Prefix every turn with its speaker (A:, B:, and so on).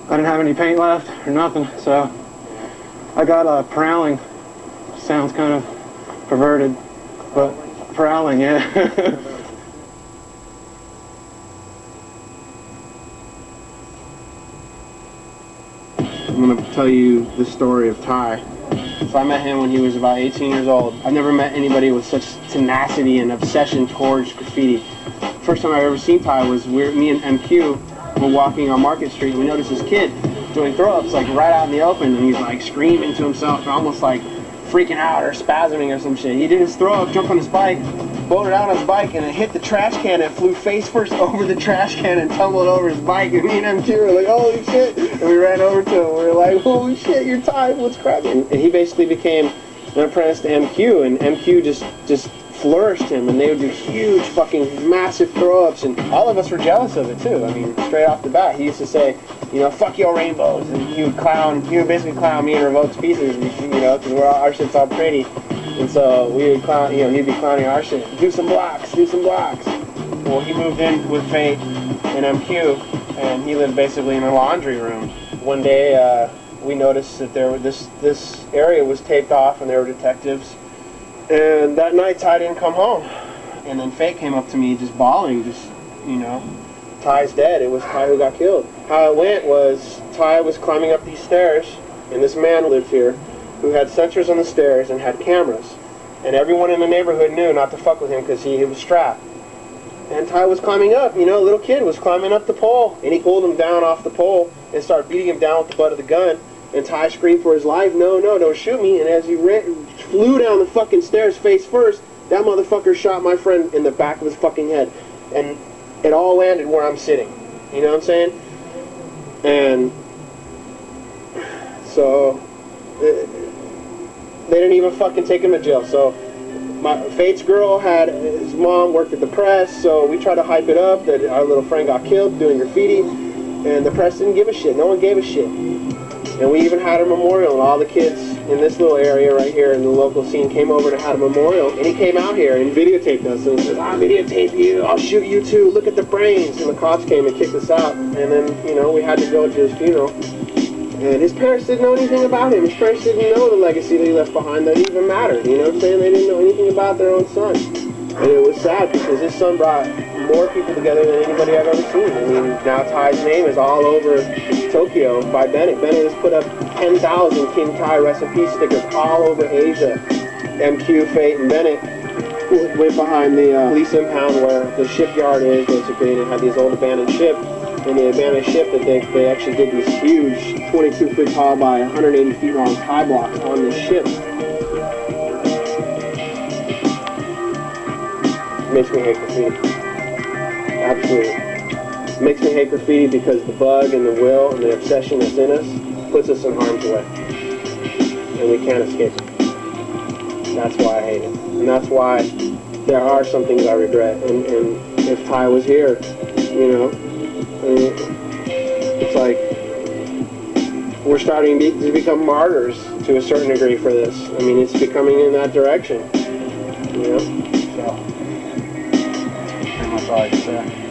A: I didn't have any paint left or nothing, so I got prowling. Sounds kind of perverted, but prowling, yeah.
B: I'm going to tell you the story of Ty. So I met him when he was about 18 years old. I've never met anybody with such tenacity and obsession towards graffiti. First time I've ever seen Ty was me and MQ were walking on Market Street, and we noticed this kid doing throw-ups like right out in the open, and he's like screaming to himself, almost like freaking out or spasming or some shit. He did his throw-up, jumped on his bike, bolted out on his bike, and it hit the trash can and flew face first over the trash can and tumbled over his bike. And me and MQ were like, holy shit! And we ran over to him. We were like, holy shit, you're Ty, what's cracking? And he basically became an apprentice to MQ, and MQ just flourished him, and they would do huge fucking massive throw-ups, and all of us were jealous of it too. I mean, straight off the bat, he used to say, you know, fuck your rainbows, and he would basically clown me and Revoke's pieces, you know, because our shit's all pretty, and so we would clown, you know, he'd be clowning our shit, do some blocks. Well, he moved in with Fate and MQ, and he lived basically in a laundry room. One day, we noticed that this area was taped off, and there were detectives. And that night, Ty didn't come home. And then Fate came up to me just bawling, you know, Ty's dead. It was Ty who got killed. How it went was Ty was climbing up these stairs, and this man lived here who had sensors on the stairs and had cameras. And everyone in the neighborhood knew not to fuck with him because he was strapped. And Ty was climbing up, you know, a little kid was climbing up the pole. And he pulled him down off the pole and started beating him down with the butt of the gun. And Ty screamed for his life, no, don't shoot me. And as he flew down the fucking stairs face first, that motherfucker shot my friend in the back of his fucking head. And it all landed where I'm sitting. You know what I'm saying? And so they didn't even fucking take him to jail. So Fate's girl his mom worked at the press, so we tried to hype it up that our little friend got killed doing graffiti. And the press didn't give a shit. No one gave a shit. And we even had a memorial, and all the kids in this little area right here in the local scene came over and had a memorial. And he came out here and videotaped us and said, I'll videotape you, I'll shoot you too, look at the brains. And the cops came and kicked us out. And then, you know, we had to go to his funeral. And his parents didn't know anything about him. His parents didn't know the legacy that he left behind that even mattered. You know what I'm saying? They didn't know anything about their own son. And it was sad because his son brought more people together than anybody I've ever seen. I mean, now Ty's name is all over Tokyo by Bennett. Bennett has put up 10,000 King Ty Rest in Peace stickers all over Asia. MQ, Fate, and Bennett went behind the police impound where the shipyard is, basically, and it had these old abandoned ships. And the abandoned ship that they actually did these huge 22 feet tall by 180 feet long tie blocks on this ship. Makes me hate graffiti. Absolutely. Makes me hate graffiti because the bug and the will and the obsession that's in us puts us in harm's way. And we can't escape it. That's why I hate it. And that's why there are some things I regret. And if Ty was here, you know, it's like we're starting to become martyrs to a certain degree for this. I mean, it's becoming in that direction, you know? So, pretty much all I can say.